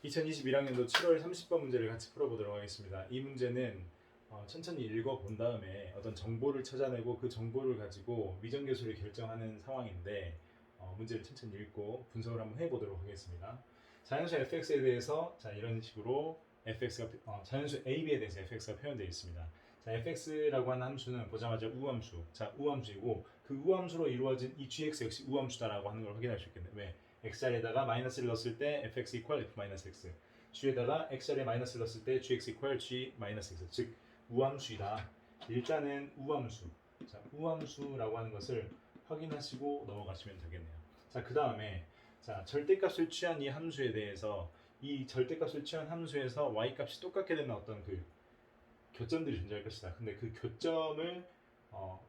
2021학년도 7월 30번 문제를 같이 풀어보도록 하겠습니다. 이 문제는 천천히 읽어본 다음에 어떤 정보를 찾아내고 그 정보를 가지고 미정계수를 결정하는 상황인데 문제를 천천히 읽고 분석을 한번 해보도록 하겠습니다. 자연수 fx에 대해서 이런 식으로 fx가 자연수 ab에 대해서 fx가 표현되어 있습니다. 자, fx라고 하는 함수는 보자마자 우함수, 우함수이고 그 우함수로 이루어진 이 gx 역시 우함수다라고 하는 걸 확인할 수 있겠네요. 왜? x자리에다가 마이너스를 넣었을 때 fx equal f-x, g에다가 x자리에 마이너스를 넣었을 때 gx equal g-x, 즉 우함수이다. 일단은 우함수, 자, 우함수라고 하는 것을 확인하시고 넘어가시면 되겠네요. 자, 그 다음에 절대값을 취한 이 함수에 대해서 이 절대값을 취한 함수에서 y값이 똑같게 되는 어떤 그 교점들이 존재할 것이다. 근데 그 교점을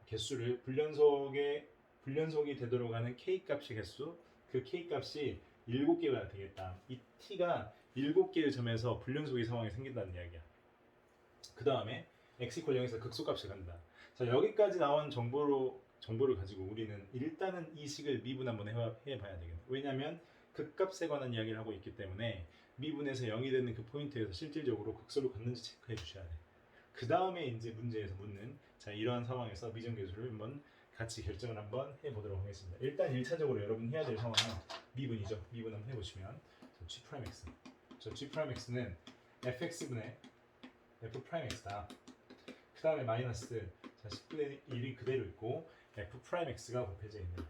개수를 불연속이 되도록 하는 k 값의 개수, 그 k 값이 7개가 되겠다. 이 t가 7개의 점에서 불연속의 상황이 생긴다는 이야기야. 그 다음에 x = 0에서 극소값이 간다. 자, 여기까지 나온 정보를 가지고 우리는 일단은 이 식을 미분 한번 해봐야 되겠네. 왜냐하면 극값에 관한 이야기를 하고 있기 때문에 미분에서 0이 되는 그 포인트에서 실질적으로 극소를 갖는지 체크해 주셔야 돼. 그 다음에 이제 문제에서 묻는 이러한 상황에서 미정계수를 한번 같이 결정을 한번 해보도록 하겠습니다. 일단 1차적으로 여러분 해야 될 상황은 미분이죠. 미분 한번 해보시면 G'X, G'X는 fx분의 f'x다. 그 다음에 마이너스 10분의 1이 그대로 있고 f'x가 곱해져 있네요.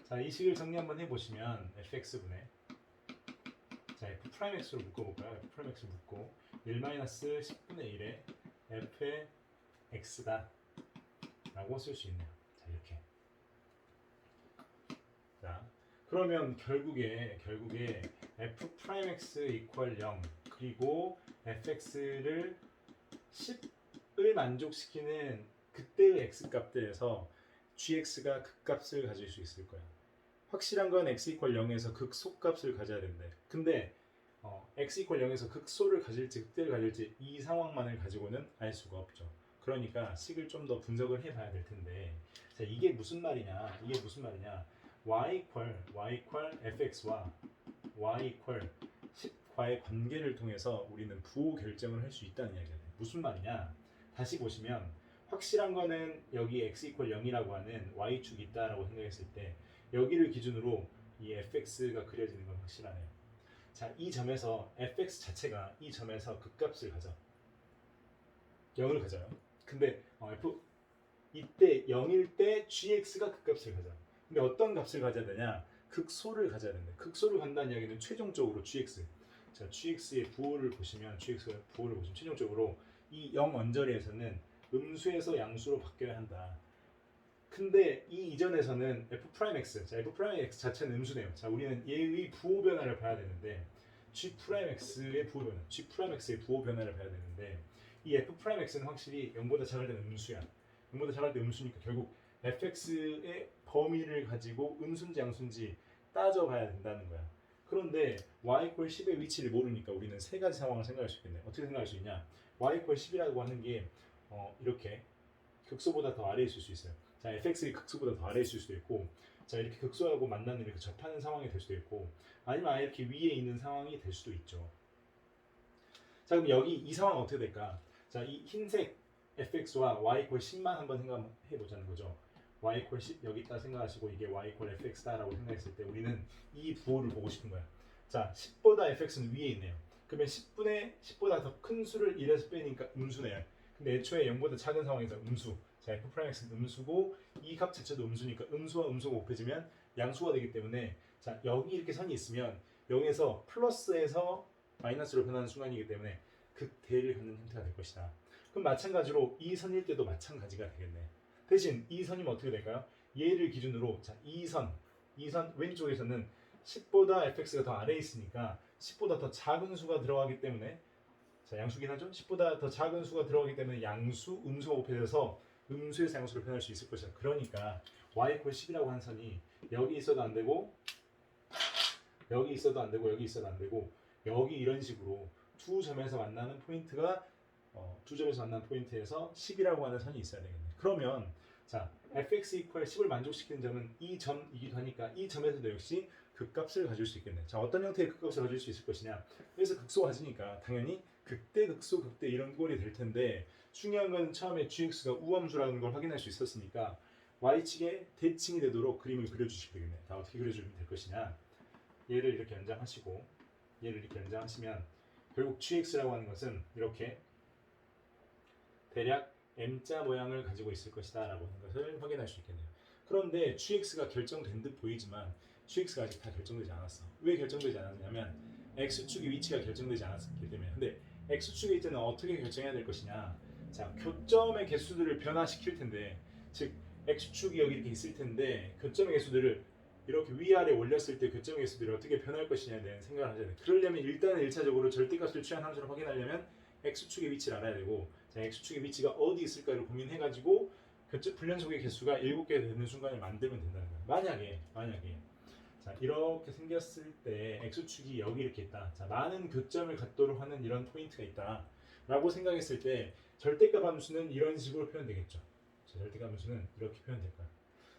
자, 이 식을 정리 한번 해보시면 fx분의 f'x로 묶어볼까요? f'x를 묶고 1-10분의 1의 f의 x다 라고 쓸 수 있네요. 자, 이렇게. 자, 그러면 결국에 f'x equal 0 그리고 fx를 10을 만족시키는 그때의 x 값들에서 gx가 극값을 가질 수 있을 거야. 확실한 건 x equal 0에서 극소값을 가져야 된대. 근데 x equal 0에서 극소를 가질지 극대를 가질지 이 상황만을 가지고는 알 수가 없죠. 그러니까 식을 좀 더 분석을 해봐야 될 텐데, 자, 이게 무슨 말이냐? y equal fx와 y equal 10과의 관계를 통해서 우리는 부호 결정을 할 수 있다는 이야기예요. 무슨 말이냐? 다시 보시면 확실한 거는 여기 x equal 0이라고 하는 y축이 있다라고 생각했을 때 여기를 기준으로 이 fx가 그려지는 건 확실하네요. 자, 이 점에서 fx 자체가 이 점에서 극값을 가져. 0을 가져요. 근데 이때 0일 때 gx가 극값을 가져. 근데 어떤 값을 가져야 되냐? 극소를 가져야 된다. 극소를 간다는 이야기는 최종적으로 gx. 자, gx의 부호를 보시면 최종적으로 이 0 언저리에서는 음수에서 양수로 바뀌어야 한다. 근데 이 이전에서는 f'x, f'x 자체는 음수네요. 자, 우리는 얘의 부호 변화를 봐야 되는데 g'x의 부호 변화를 봐야 되는데 이 f'x는 확실히 0보다 작을 때는 음수야. 0보다 작을 때 음수니까 결국 fx의 범위를 가지고 음수인지 양수인지 따져봐야 된다는 거야. 그런데 y equal 10의 위치를 모르니까 우리는 세 가지 상황을 생각할 수 있겠네. 어떻게 생각할 수 있냐? y equal 10이라고 하는 게 이렇게 극소보다 더 아래에 있을 수 있어요. 자, fx의 극소보다 더 아래에 있을 수도 있고, 자, 이렇게 극소하고 만나는 이렇게 접하는 상황이 될 수도 있고, 아니면 아예 이렇게 위에 있는 상황이 될 수도 있죠. 자, 그럼 여기 이 상황은 어떻게 될까? 자, 이 흰색 fx와 y equal 10만 한번 생각해 보자는 거죠. y equal 10 여기 있다 생각하시고 이게 y equal fx다라고 생각했을 때 우리는 이 부호를 보고 싶은 거야. 자, 10보다 fx는 위에 있네요. 그러면 10보다 더 큰 수를 1에서 빼니까 음수네요. 근데 애초에 0보다 작은 상황에서 음수. 자, f'x는 음수고 이 값 자체도 음수니까 음수와 음수가 곱해지면 양수가 되기 때문에 자, 여기 이렇게 선이 있으면 0에서 플러스에서 마이너스로 변하는 순간이기 때문에 극대를 갖는 형태가 될 것이다. 그럼 마찬가지로 이 선일 때도 마찬가지가 되겠네. 대신 이 선이면 어떻게 될까요? 얘를 기준으로 자, 이 선 왼쪽에서는 10보다 fx가 더 아래에 있으니까 10보다 더 작은 수가 들어가기 때문에 자, 양수긴 하죠. 10보다 더 작은 수가 들어가기 때문에 양수, 음수가 곱해져서 음수에서 양수로 변할 수 있을 것이다. 그러니까 y equal 10이라고 한 선이 여기 있어도 안 되고 여기 있어도 안 되고 여기 있어도 안 되고 여기 이런 식으로 두 점에서 만나는 포인트가 두 점에서 만나는 포인트에서 10이라고 하는 선이 있어야 되겠네. 그러면 자, fx equal 10을 만족시키는 점은 이 점이기도 하니까 이 점에서도 역시 극값을 가질 수 있겠네. 자, 어떤 형태의 극값을 가질 수 있을 것이냐. 그래서 극소화지니까 당연히 극대, 극소, 극대 이런 꼴이 될 텐데 중요한 건 처음에 gx가 우함수라는 걸 확인할 수 있었으니까 y축에 대칭이 되도록 그림을 그려주시면 되겠네. 다 어떻게 그려주면 될 것이냐. 얘를 이렇게 연장하시고 얘를 이렇게 연장하시면 결국 gx라고 하는 것은 이렇게 대략 m자 모양을 가지고 있을 것이다 라고 하는 것을 확인할 수 있겠네요. 그런데 gx가 결정된 듯 보이지만 gx가 아직 다 결정되지 않았어. 왜 결정되지 않았냐면 x축의 위치가 결정되지 않았기 때문에. 근데 x축의 위치는 어떻게 결정해야 될 것이냐. 자, 교점의 개수들을 변화시킬 텐데, 즉 x축이 여기 이렇게 있을 텐데 교점의 개수들을 이렇게 위아래 올렸을 때 교점의 개수들이 어떻게 변할 것이냐에 대한 생각을 하셔야 돼. 그러려면 일단은 1차적으로 절대값을 취한 함수를 확인하려면 x축의 위치를 알아야 되고, 자, x축의 위치가 어디 있을까를 고민해가지고 불연속의 개수가 7개 되는 순간을 만들면 된다는 거예요. 만약에 자, 이렇게 생겼을 때 x축이 여기 이렇게 있다. 자, 많은 교점을 갖도록 하는 이런 포인트가 있다 라고 생각했을 때 절대값 함수는 이런 식으로 표현되겠죠. 자, 절대값 함수는 이렇게 표현될 거야.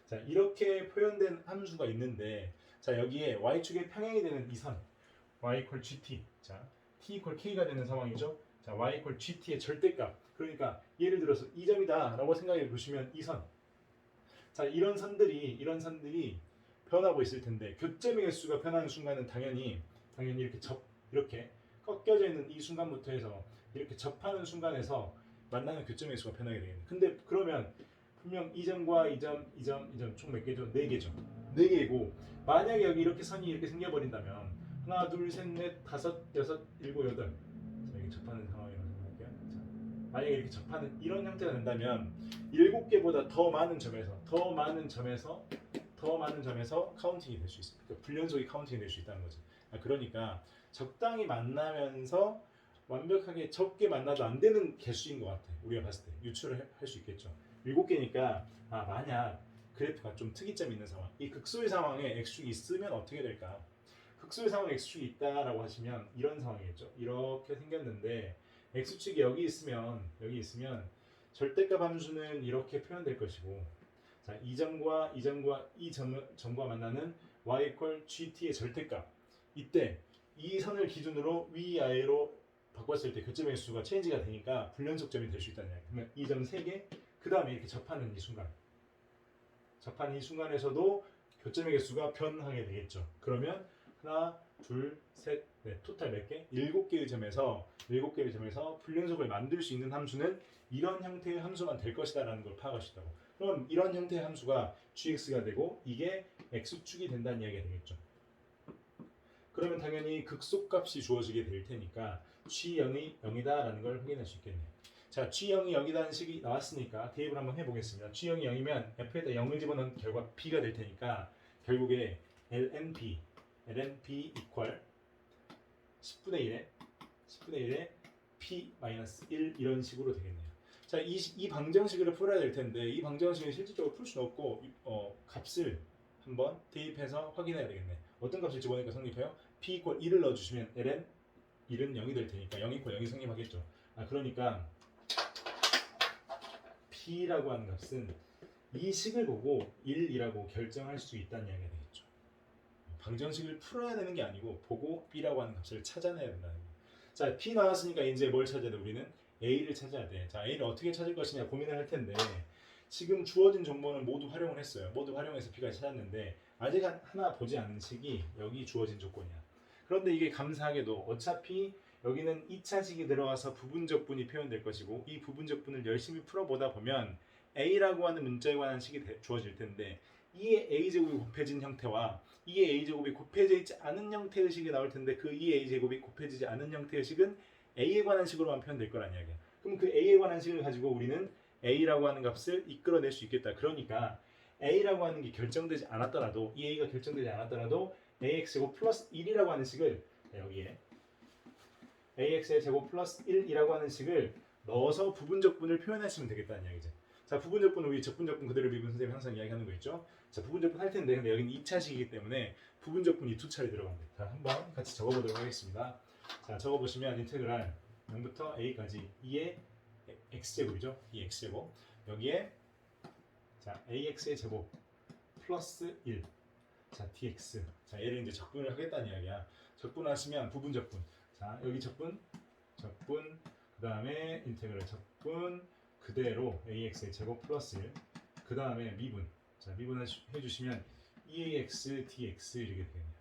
자, 이렇게 표현된 함수가 있는데, 자, 여기에 y축의 평행이 되는 이 선 y equal gt, 자, t equal k가 되는 상황이죠. 자, y equal gt의 절대값, 그러니까 예를 들어서 이 점이다 라고 생각해 보시면 이 선, 자, 이런 선들이 변하고 있을 텐데 교점의 개수가 변하는 순간은 당연히 이렇게 꺾여져 있는 이 순간부터 해서 이렇게 접하는 순간에서 만나는 교점의 개수가 변하게 되겠네. 근데 그러면 분명 이 점과 이 점 총 몇 개죠? 4개죠. 4개고 만약에 여기 이렇게 선이 이렇게 생겨버린다면 하나, 둘, 셋, 넷, 다섯, 여섯, 일곱, 여덟. 자, 여기 접하는 상황이라고 생각할게요. 자, 만약에 이렇게 접하는 이런 형태가 된다면 7개보다 더 많은 점에서 카운팅이 될 수 있습니다. 그러니까 불연속이 카운팅이 될 수 있다는 거죠. 그러니까 적당히 만나면서 완벽하게 적게 만나도 안 되는 개수인 것 같아. 우리가 봤을 때 유추를 할 수 있겠죠. 7개니까 만약 그래프가 좀 특이점이 있는 상황, 이 극소의 상황에 x축이 있으면 어떻게 될까? 극소의 상황에 x축이 있다라고 하시면 이런 상황이겠죠. 이렇게 생겼는데 x축이 여기 있으면 절대값 함수는 이렇게 표현될 것이고, 자, 이 점과 이 점과 만나는 y equal gt의 절대값, 이때 이 선을 기준으로 위아래로 바꿨을 때 교점의 개수가 체인지가 되니까 불연속점이 될 수 있다는 이야기. 그러면 이 점 3개, 그 다음에 이렇게 접하는 이 순간에서도 교점의 개수가 변하게 되겠죠. 그러면 하나, 둘, 셋, 넷, 토탈 몇 개? 7개의 점에서 불연속을 만들 수 있는 함수는 이런 형태의 함수만 될 것이다 라는 걸 파악할 수 있다고. 그럼 이런 형태의 함수가 gx가 되고 이게 x축이 된다는 이야기가 되겠죠. 그러면 당연히 극소값이 주어지게 될 테니까 g0이 0이다 라는 걸 확인할 수 있겠네요. 자, g0이 0이라는 식이 나왔으니까 대입을 한번 해보겠습니다. g0이 0이면 f에다 0을 집어넣은 결과 b가 될 테니까 결국에 lnp equal 10분의 1에 p-1 이런 식으로 되겠네요. 자, 이 방정식을 풀어야 될 텐데 이 방정식을 실질적으로 풀 수는 없고 값을 한번 대입해서 확인해야 되겠네. 어떤 값을 집어넣으니까 성립해요? p equal 1을 넣어주시면 ln 1은 0이 될 테니까 0 equal 0이 성립하겠죠. 그러니까 p라고 하는 값은 이 식을 보고 1이라고 결정할 수 있다는 이야기가 되겠죠. 방정식을 풀어야 되는 게 아니고 보고 b라고 하는 값을 찾아내야 된다는 거예요. 자, p 나왔으니까 이제 뭘 찾아야 돼? 우리는 a를 찾아야 돼. 자, a를 어떻게 찾을 것이냐 고민을 할 텐데 지금 주어진 정보는 모두 활용을 했어요. 모두 활용해서 p까지 찾았는데 아직 하나 보지 않은 식이 여기 주어진 조건이야. 그런데 이게 감사하게도 어차피 여기는 2차식이 들어가서 부분적분이 표현될 것이고 이 부분적분을 열심히 풀어보다 보면 a라고 하는 문자에 관한 식이 주어질 텐데 이에 a제곱이 곱해진 형태와 이에 a제곱이 곱해져 있지 않은 형태의 식이 나올 텐데 그 이에 a제곱이 곱해지지 않은 형태의 식은 a에 관한 식으로만 표현될 거란 이야기야. 그럼 그 a에 관한 식을 가지고 우리는 a라고 하는 값을 이끌어낼 수 있겠다. 그러니까 a라고 하는 게 결정되지 않았더라도 이 a가 결정되지 않았더라도 ax제곱 플러스 1이라고 하는 식을 여기에 ax의 제곱 플러스 1이라고 하는 식을 넣어서 부분적분을 표현하시면 되겠다는 이야기죠. 자, 부분적분 우리 적분적분 그대로 미분 선생님이 항상 이야기하는 거 있죠. 자, 부분적분 할 텐데 근데 여기는 2차식이기 때문에 부분적분이 2차례 들어갑니다. 자, 한번 같이 적어보도록 하겠습니다. 자, 적어보시면 인테그랄 0부터 a까지 2의 x제곱이죠. 2 x제곱 여기에 자 ax의 제곱 플러스 1 자 dx. 자 얘를 이제 적분을 하겠다는 이야기야. 적분하시면 부분 적분. 자 여기 적분, 적분. 그 다음에 인테그럴 적분. 그대로 ax의 제곱 플러스 1. 그 다음에 미분. 자 미분 해주시면 2ax dx 이렇게 되겠네요.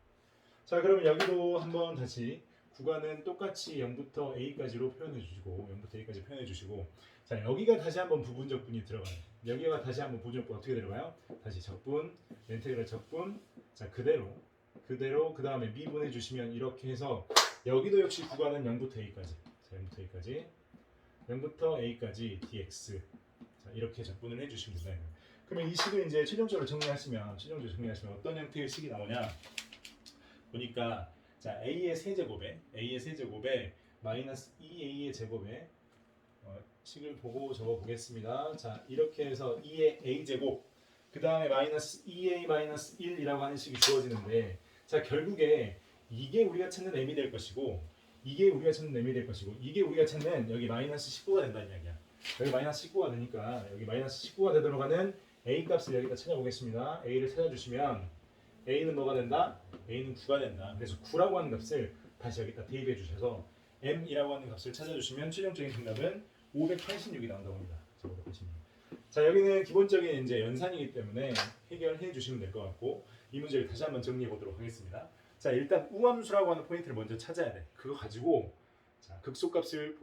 자 그럼 여기도 한번 다시 구간은 똑같이 0부터 a까지로 표현해 주시고 0부터 a까지 표현해 주시고 자 여기가 다시 한번 부분적분이 들어가요. 여기가 다시 한번 부분적분 어떻게 들어가요? 다시 적분, 인테그럴 적분. 자 그대로 그 다음에 미분해 주시면 이렇게 해서 여기도 역시 구간은 0부터 a까지. 자 0부터 a까지 0부터 a까지 dx. 자 이렇게 적분을 해 주시면 된다. 그러면 이 식을 이제 최종적으로 정리하시면 어떤 형태의 식이 나오냐? 보니까 자 a의 세제곱에 마이너스 2a의 제곱에 식을 보고 적어 보겠습니다. 자 이렇게 해서 2의 a 제곱 그 다음에 마이너스 2a 마이너스 1이라고 하는 식이 주어지는데 자 결국에 이게 우리가 찾는 m이 될 것이고 이게 우리가 찾는 여기 마이너스 19가 된다는 이야기야. 여기 마이너스 19가 되니까 여기 마이너스 19가 되도록 하는 a 값을 여기다 찾아보겠습니다. a를 찾아주시면 a는 뭐가 된다? a는 9가 된다. 그래서 9라고 하는 값을 다시 여기다 대입해 주셔서 m이라고 하는 값을 찾아주시면 최종적인 정답은 586이 나온다고 합니다. 586. 자 여기는 기본적인 이제 연산이기 때문에 해결해 주시면 될 것 같고 이 문제를 다시 한번 정리해 보도록 하겠습니다. 자 일단 우함수라고 하는 포인트를 먼저 찾아야 돼. 그거 가지고 자 극소값을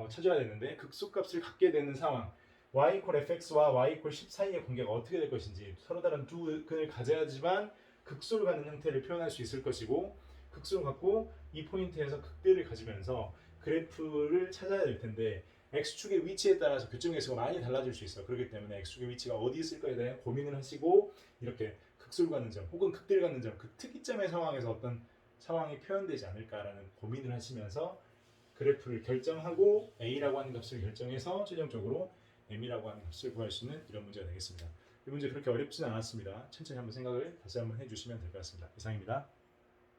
찾아야 되는데 극소값을 갖게 되는 상황 y 이퀄 fx와 y 이퀄 10 사이의 관계가 어떻게 될 것인지 서로 다른 두 근을 가져야지만 극소를 갖는 형태를 표현할 수 있을 것이고 극소를 갖고 이 포인트에서 극대를 가지면서 그래프를 찾아야 될 텐데 x축의 위치에 따라서 교점 계수가 많이 달라질 수 있어. 그렇기 때문에 x축의 위치가 어디 있을까에 대해 고민을 하시고 이렇게 극소를 갖는 점 혹은 극대를 갖는 점 그 특이점의 상황에서 어떤 상황이 표현되지 않을까라는 고민을 하시면서 그래프를 결정하고 a라고 하는 값을 결정해서 최종적으로 m이라고 하는 값을 구할 수 있는 이런 문제가 되겠습니다. 이 문제 그렇게 어렵지는 않았습니다. 천천히 한번 생각을 다시 한번 해주시면 될 것 같습니다. 이상입니다.